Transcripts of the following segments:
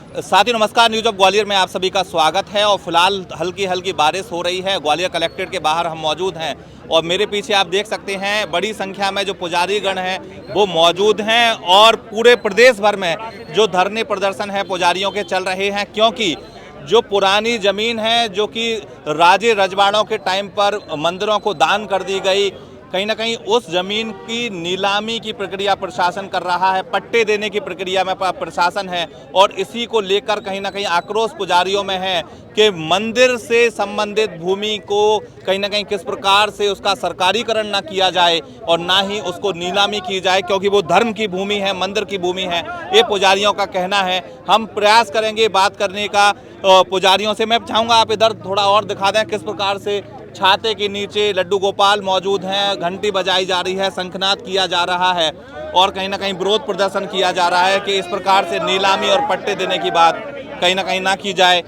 साथियों नमस्कार, news of Gwalior में आप सभी का स्वागत है। और फिलहाल हल्की हल्की बारिश हो रही है। ग्वालियर कलेक्ट्रेट के बाहर हम मौजूद हैं और मेरे पीछे आप देख सकते हैं बड़ी संख्या में जो पुजारी गण हैं वो मौजूद हैं और पूरे प्रदेश भर में जो धरने प्रदर्शन है पुजारियों के चल रहे हैं, क्योंकि जो पुरानी ज़मीन है जो कि राजे रजवाड़ों के टाइम पर मंदिरों को दान कर दी गई, कहीं ना कहीं उस ज़मीन की नीलामी की प्रक्रिया प्रशासन कर रहा है, पट्टे देने की प्रक्रिया में प्रशासन है। और इसी को लेकर कहीं ना कहीं आक्रोश पुजारियों में है कि मंदिर से संबंधित भूमि को कहीं ना कहीं किस प्रकार से उसका सरकारीकरण ना किया जाए और ना ही उसको नीलामी की जाए, क्योंकि वो धर्म की भूमि है, मंदिर की भूमि है, ये पुजारियों का कहना है। हम प्रयास करेंगे बात करने का पुजारियों से। मैं चाहूँगा आप इधर थोड़ा और दिखा दें किस प्रकार से छाते के नीचे लड्डू गोपाल मौजूद हैं, घंटी बजाई जा रही है, शंखनाद किया जा रहा है और कहीं ना कहीं विरोध प्रदर्शन किया जा रहा है कि इस प्रकार से नीलामी और पट्टे देने की बात कहीं ना कहीं ना की जाए।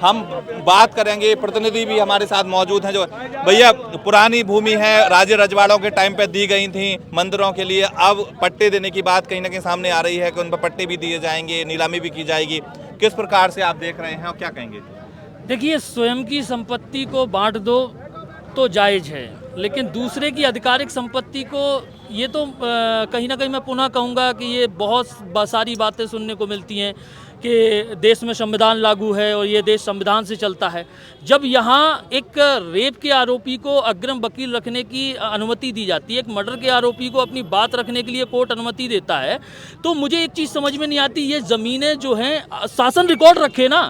हम बात करेंगे, प्रतिनिधि भी हमारे साथ मौजूद हैं। जो भैया, पुरानी भूमि है, राजे रजवाड़ों के टाइम पे दी गई थी मंदिरों के लिए, अब पट्टे देने की बात कहीं ना कहीं सामने आ रही है कि उन पर पट्टे भी दिए जाएंगे, नीलामी भी की जाएगी। किस प्रकार से आप देख रहे हैं और क्या कहेंगे? देखिए, स्वयं की संपत्ति को बांट दो तो जायज़ है, लेकिन दूसरे की आधिकारिक संपत्ति को ये तो कहीं ना कहीं मैं पुनः कहूँगा कि ये बहुत सारी बातें सुनने को मिलती हैं कि देश में संविधान लागू है और ये देश संविधान से चलता है। जब यहाँ एक रेप के आरोपी को अग्रिम वकील रखने की अनुमति दी जाती है, एक मर्डर के आरोपी को अपनी बात रखने के लिए कोर्ट अनुमति देता है, तो मुझे एक चीज़ समझ में नहीं आती, ये ज़मीनें जो हैं शासन रिकॉर्ड रखे ना,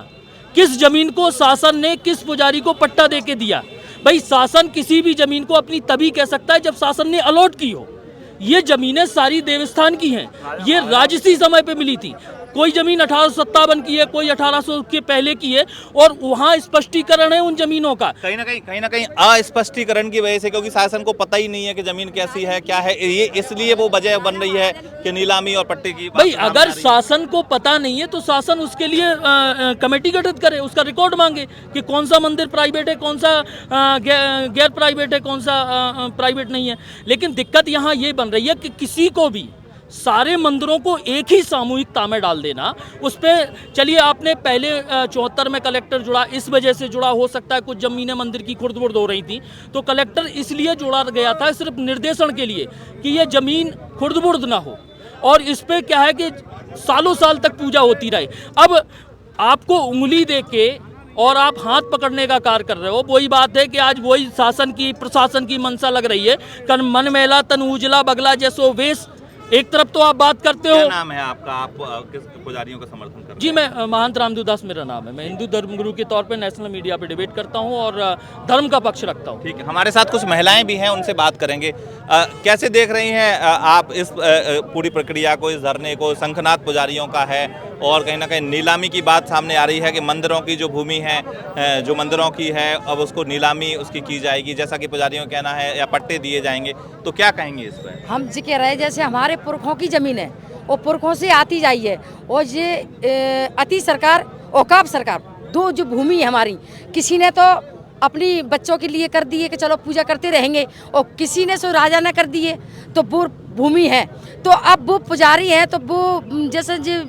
किस जमीन को शासन ने किस पुजारी को पट्टा दे के दिया। भाई, शासन किसी भी जमीन को अपनी तभी कह सकता है जब शासन ने अलॉट की हो। ये जमीनें सारी देवस्थान की हैं, ये राजसी समय पे मिली थी। कोई जमीन 1857 की है, कोई 1800 के पहले की है और वहाँ स्पष्टीकरण है उन जमीनों का। कहीं ना कहीं अस्पष्टीकरण की वजह से, क्योंकि शासन को पता ही नहीं है कि जमीन कैसी है क्या है, ये इसलिए वो वजह बन रही है कि नीलामी और पट्टे की। भाई, अगर शासन को पता नहीं है तो शासन उसके लिए कमेटी गठित करे, उसका रिकॉर्ड मांगे कि कौन सा मंदिर प्राइवेट है, कौन सा गैर प्राइवेट है, कौन सा प्राइवेट नहीं है। लेकिन दिक्कत यहाँ ये बन रही है कि किसी को भी सारे मंदिरों को एक ही सामूहिकता में डाल देना। उस पर चलिए, आपने पहले 74 में कलेक्टर जुड़ा, इस वजह से जुड़ा, हो सकता है कुछ जमीनें मंदिर की खुर्द-बुर्द हो रही थी, तो कलेक्टर इसलिए जोड़ा गया था सिर्फ निर्देशन के लिए कि ये जमीन खुर्द-बुर्द ना हो और इस पर क्या है कि सालों साल तक पूजा होती रहे। अब आपको उंगली दे के और आप हाथ पकड़ने का कार्य कर रहे हो। वही बात है कि आज वही शासन की प्रशासन की मंशा लग रही है, कन मन मैला तन उजला बगला जैसो वेश। एक तरफ तो आप बात करते हो। क्या नाम है आपका? आप किस पुजारियों का समर्थन करते हैं? जी, मैं महंत रामदेव दास मेरा नाम है। मैं हिंदू धर्मगुरु के तौर पे नेशनल मीडिया पे डिबेट करता हूं और धर्म का पक्ष रखता हूं। ठीक है, हमारे साथ कुछ महिलाएं भी हैं, उनसे बात करेंगे। कैसे देख रही हैं आप इस पूरी प्रक्रिया को, इस धरने को? शंखनाद पुजारियों का है और कहीं ना कहीं नीलामी की बात सामने आ रही है कि मंदिरों की जो भूमि है, जो मंदिरों की है, अब उसको नीलामी उसकी की जाएगी, जैसा कि पुजारियों का कहना है, या पट्टे दिए जाएंगे। तो क्या कहेंगे इस पर? हम जी कह रहे हैं, जैसे हमारे पुरखों की ज़मीन है वो पुरखों से आती जाई है और ये अति सरकार औकाफ सरकार दो जो भूमि है हमारी, किसी ने तो अपनी बच्चों के लिए कर दिए कि चलो पूजा करते रहेंगे और किसी ने सो राजा ने कर दिए, तो वो भूमि है। तो अब वो पुजारी हैं तो वो जैसे जो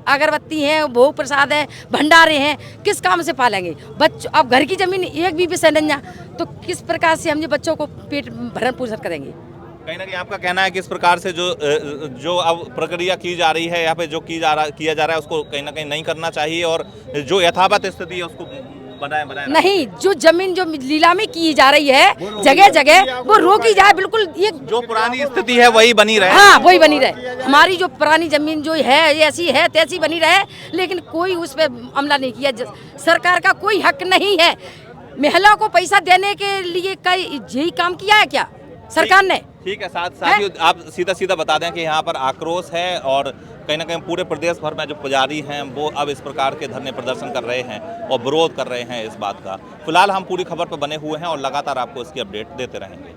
अगरबत्ती है, भोग प्रसाद है, भंडारे हैं, किस काम से पालेंगे बच्चों? अब घर की ज़मीन एक भी सैलन्या, तो किस प्रकार से हम ये बच्चों को पेट भरण पोषण करेंगे? कहीं ना कहीं आपका कहना है कि इस प्रकार से जो अब प्रक्रिया की जा रही है, यहाँ पे जो किया जा रहा है उसको कहीं ना कहीं नहीं करना चाहिए और जो यथावत स्थिति है उसको बनाए नहीं, जो जमीन जो नीलामी की जा रही है जगह जगह वो रोकी जाए, बिल्कुल। ये जो पुरानी स्थिति है वही बनी रहे। हाँ, वही बनी रहे। हमारी जो पुरानी जमीन जो है ऐसी है तैसी बनी रहे, लेकिन कोई उस पर अमला नहीं किया। सरकार का कोई हक नहीं है। महिला को पैसा देने के लिए यही काम किया है क्या सरकार ने? ठीक है, साथियों आप सीधा बता दें कि यहाँ पर आक्रोश है और कहीं ना कहीं पूरे प्रदेश भर में जो पुजारी हैं वो अब इस प्रकार के धरने प्रदर्शन कर रहे हैं और विरोध कर रहे हैं इस बात का। फिलहाल हम पूरी खबर पर बने हुए हैं और लगातार आपको इसकी अपडेट देते रहेंगे।